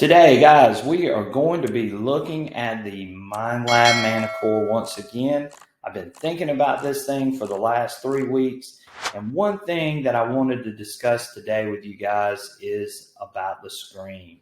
Today, guys, we are going to be looking at the Minelab Manticore once again. I've been thinking about this thing for the last 3 weeks, and one thing that I wanted to discuss today with you guys is about the screen.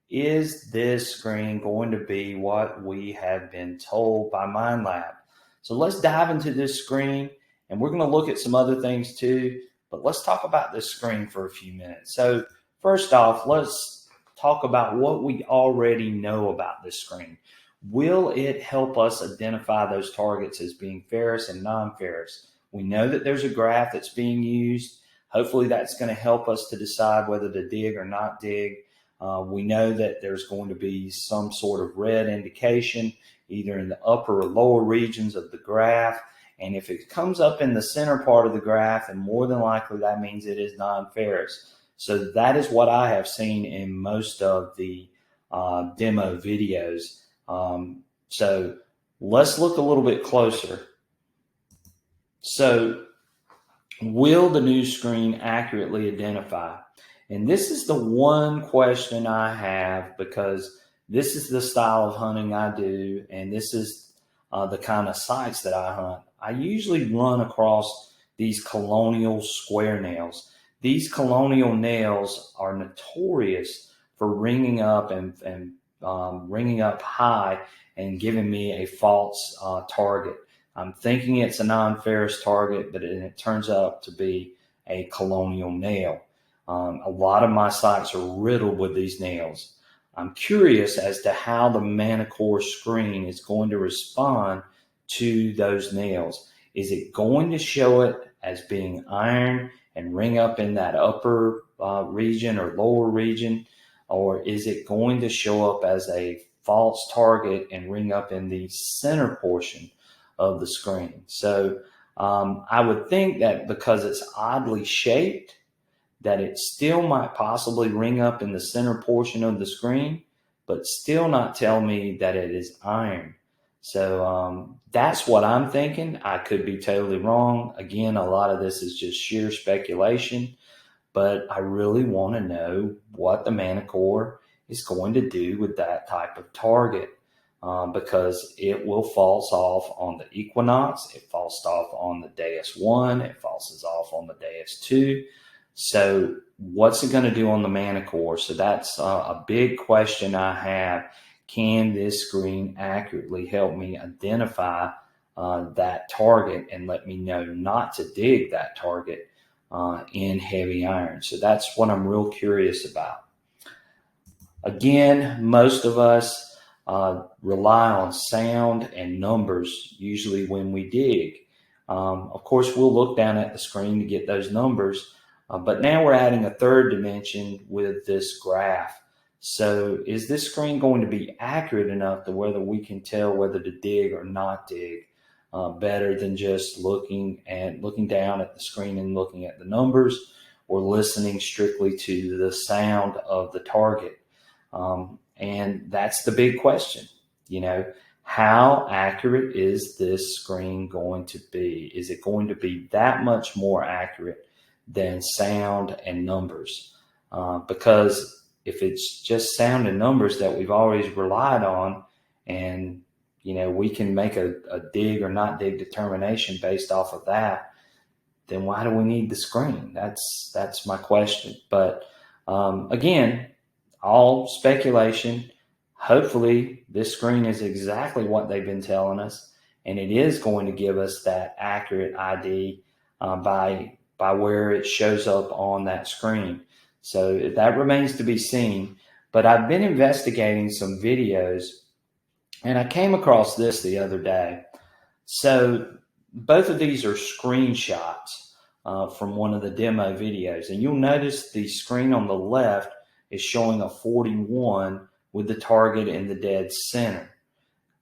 Is this screen going to be what we have been told by Minelab? So let's dive into this screen, and we're going to look at some other things too, but let's talk about this screen for a few minutes. So first off, let's talk about what we already know about this screen. Will it help us identify those targets as being ferrous and non-ferrous? We know that there's a graph that's being used. Hopefully that's going to help us to decide whether to dig or not dig. We know that there's going to be some sort of red indication either in the upper or lower regions of the graph. And if it comes up in the center part of the graph, then more than likely that means it is non-ferrous. So that is what I have seen in most of the demo videos. So let's look a little bit closer. So will the new screen accurately identify? And this is the one question I have, because this is the style of hunting I do, and this is the kind of sites that I hunt. I usually run across these Colonial square nails. These Colonial nails are notorious for ringing up and ringing up high and giving me a false target. I'm thinking it's a non-ferrous target, but it turns out to be a Colonial nail. A lot of my sites are riddled with these nails. I'm curious as to how the Manticore screen is going to respond to those nails. Is it going to show it as being iron and ring up in that upper region or lower region, or is it going to show up as a false target and ring up in the center portion of the screen? So I would think that because it's oddly shaped, that it still might possibly ring up in the center portion of the screen, but still not tell me that it is iron. So that's what I'm thinking. I could be totally wrong. Again, a lot of this is just sheer speculation, but I really want to know what the Manticore is going to do with that type of target, because it will false off on the Equinox, it falls off on the Deus 1, it falls off on the Deus 2. So what's it going to do on the Manticore? So that's a big question I have. Can this screen accurately help me identify that target and let me know not to dig that target in heavy iron? So that's what I'm real curious about. Again, most of us rely on sound and numbers usually when we dig. Of course, we'll look down at the screen to get those numbers, but now we're adding a third dimension with this graph. So is this screen going to be accurate enough to whether we can tell whether to dig or not dig better than just looking down at the screen and looking at the numbers, or listening strictly to the sound of the target? And that's the big question. How accurate is this screen going to be? Is it going to be that much more accurate than sound and numbers? Because if it's just sound and numbers that we've always relied on, and we can make a dig or not dig determination based off of that, then why do we need the screen? That's my question. But again, all speculation. Hopefully this screen is exactly what they've been telling us, and it is going to give us that accurate ID by where it shows up on that screen. So that remains to be seen. But I've been investigating some videos, and I came across this the other day. So both of these are screenshots from one of the demo videos. And you'll notice the screen on the left is showing a 41 with the target in the dead center.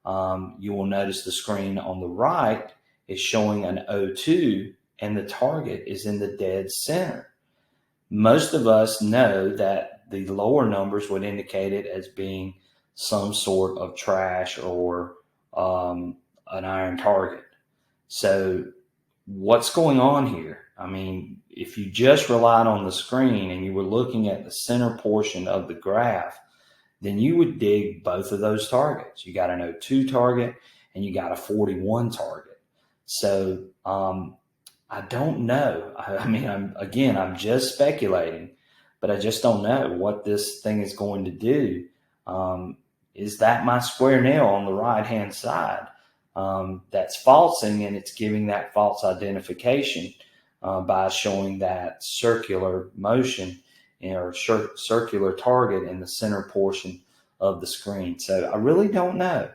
You will notice the screen on the right is showing an 02 and the target is in the dead center. Most of us know that the lower numbers would indicate it as being some sort of trash or an iron target. So what's going on here? I mean, if you just relied on the screen and you were looking at the center portion of the graph, then you would dig both of those targets. You got an 02 target and you got a 41 target. So I don't know. I mean, I'm just speculating, but I just don't know what this thing is going to do. Is that my square nail on the right-hand side that's falsing, and it's giving that false identification by showing that circular motion or circular target in the center portion of the screen. So I really don't know,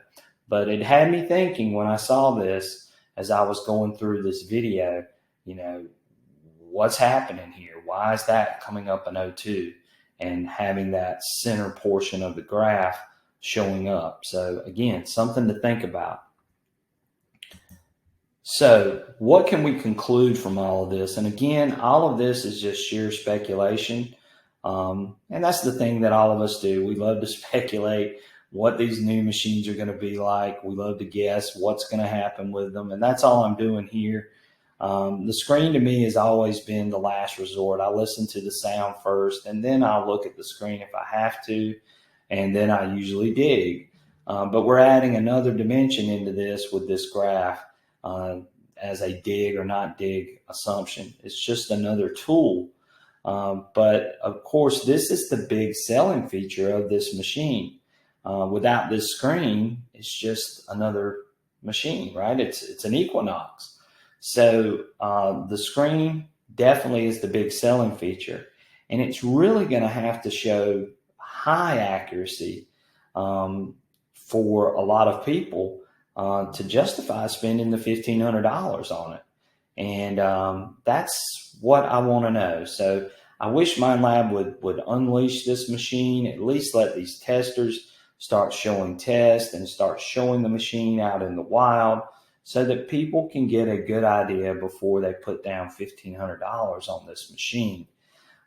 but it had me thinking when I saw this as I was going through this video, what's happening here? Why is that coming up an 02 and having that center portion of the graph showing up? So again, something to think about. So what can we conclude from all of this? And again, all of this is just sheer speculation. And that's the thing that all of us do. We love to speculate what these new machines are going to be like. We love to guess what's going to happen with them. And that's all I'm doing here. The screen to me has always been the last resort. I listen to the sound first, and then I'll look at the screen if I have to, and then I usually dig. But we're adding another dimension into this with this graph as a dig or not dig assumption. It's just another tool. But of course, this is the big selling feature of this machine. Without this screen, it's just another machine, right? It's an Equinox. So the screen definitely is the big selling feature, and it's really going to have to show high accuracy for a lot of people to justify spending the $1,500 on it. And that's what I want to know. So I wish Minelab would unleash this machine, at least let these testers start showing tests and start showing the machine out in the wild, so that people can get a good idea before they put down $1,500 on this machine.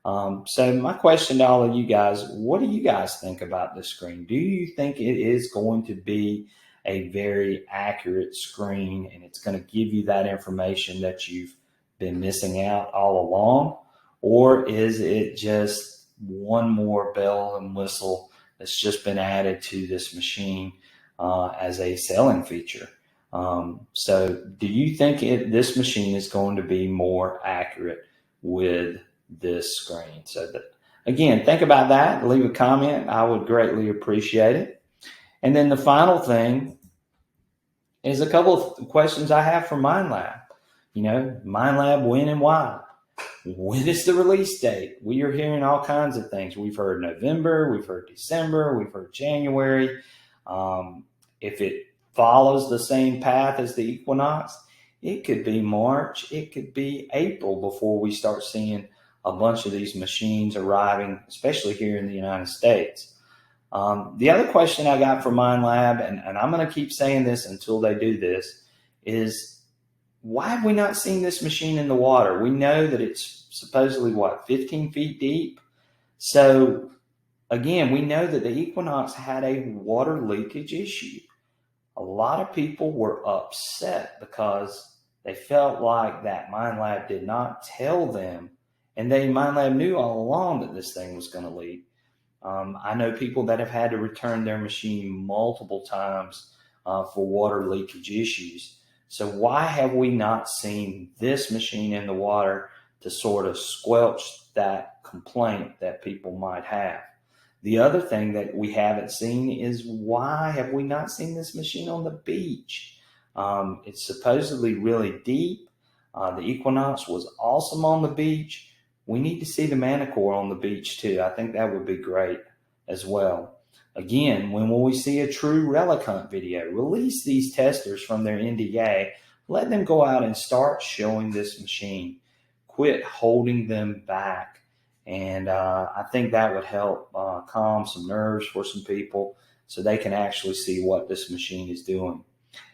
So my question to all of you guys, what do you guys think about this screen? Do you think it is going to be a very accurate screen, and it's going to give you that information that you've been missing out all along? Or is it just one more bell and whistle that's just been added to this machine as a selling feature? So do you think this machine is going to be more accurate with this screen? So again, think about that. Leave a comment. I would greatly appreciate it. And then the final thing is a couple of questions I have for Minelab. Minelab, when and why? When is the release date? We are hearing all kinds of things. We've heard November, we've heard December, we've heard January. If it follows the same path as the Equinox, it could be March, it could be April before we start seeing a bunch of these machines arriving, especially here in the United States. The other question I got for Minelab, and I'm going to keep saying this until they do this, is why have we not seen this machine in the water? We know that it's supposedly, 15 feet deep? So again, we know that the Equinox had a water leakage issue. A lot of people were upset because they felt like that Minelab did not tell them, and Minelab knew all along that this thing was going to leak. I know people that have had to return their machine multiple times for water leakage issues. So why have we not seen this machine in the water to sort of squelch that complaint that people might have? The other thing that we haven't seen is, why have we not seen this machine on the beach? It's supposedly really deep. The Equinox was awesome on the beach. We need to see the Manticore on the beach too. I think that would be great as well. Again, when will we see a true Relic hunt video? Release these testers from their NDA. Let them go out and start showing this machine. Quit holding them back. And I think that would help calm some nerves for some people so they can actually see what this machine is doing.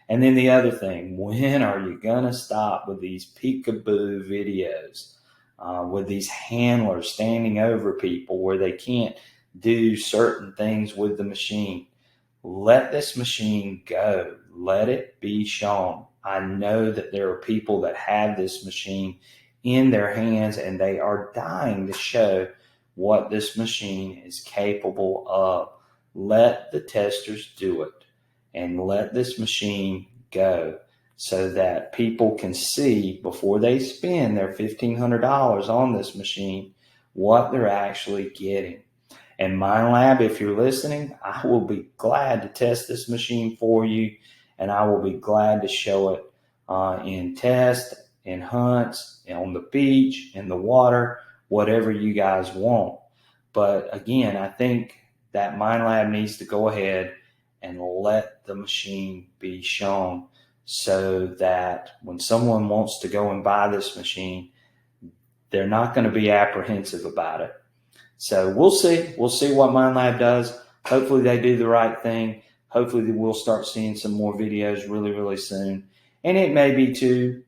And then the other thing, when are you going to stop with these peekaboo videos, with these handlers standing over people where they can't do certain things with the machine? Let this machine go. Let it be shown. I know that there are people that have this machine in their hands, and they are dying to show what this machine is capable of. let the testers do it and let this machine go so that people can see before they spend their $1,500 on this machine what they're actually getting. And Minelab, if you're listening, I will be glad to test this machine for you, and I will be glad to show it in tests, in hunts, on the beach, in the water, whatever you guys want. But again, I think that Minelab needs to go ahead and let the machine be shown so that when someone wants to go and buy this machine, they're not going to be apprehensive about it. So we'll see. We'll see what Minelab does. Hopefully they do the right thing. Hopefully we'll start seeing some more videos really, really soon. And it may be to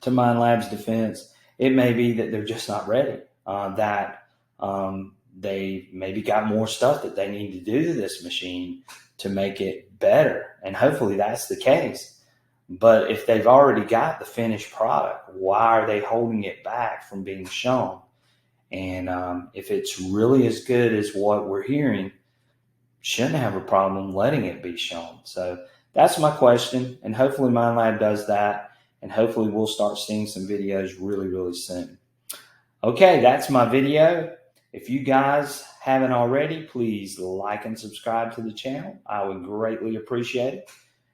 Minelab's defense, it may be that they're just not ready. They maybe got more stuff that they need to do to this machine to make it better. And hopefully that's the case. But if they've already got the finished product, why are they holding it back from being shown? And if it's really as good as what we're hearing, shouldn't have a problem letting it be shown. So that's my question. And hopefully Minelab does that. And hopefully we'll start seeing some videos really, really soon. Okay, that's my video. If you guys haven't already, please like and subscribe to the channel. I would greatly appreciate it.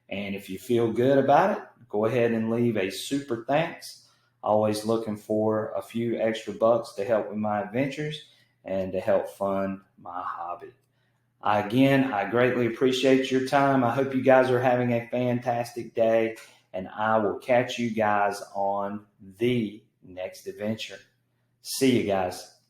And if you feel good about it, go ahead and leave a super thanks. Always looking for a few extra bucks to help with my adventures and to help fund my hobby. Again, I greatly appreciate your time. I hope you guys are having a fantastic day, and I will catch you guys on the next adventure. See you guys.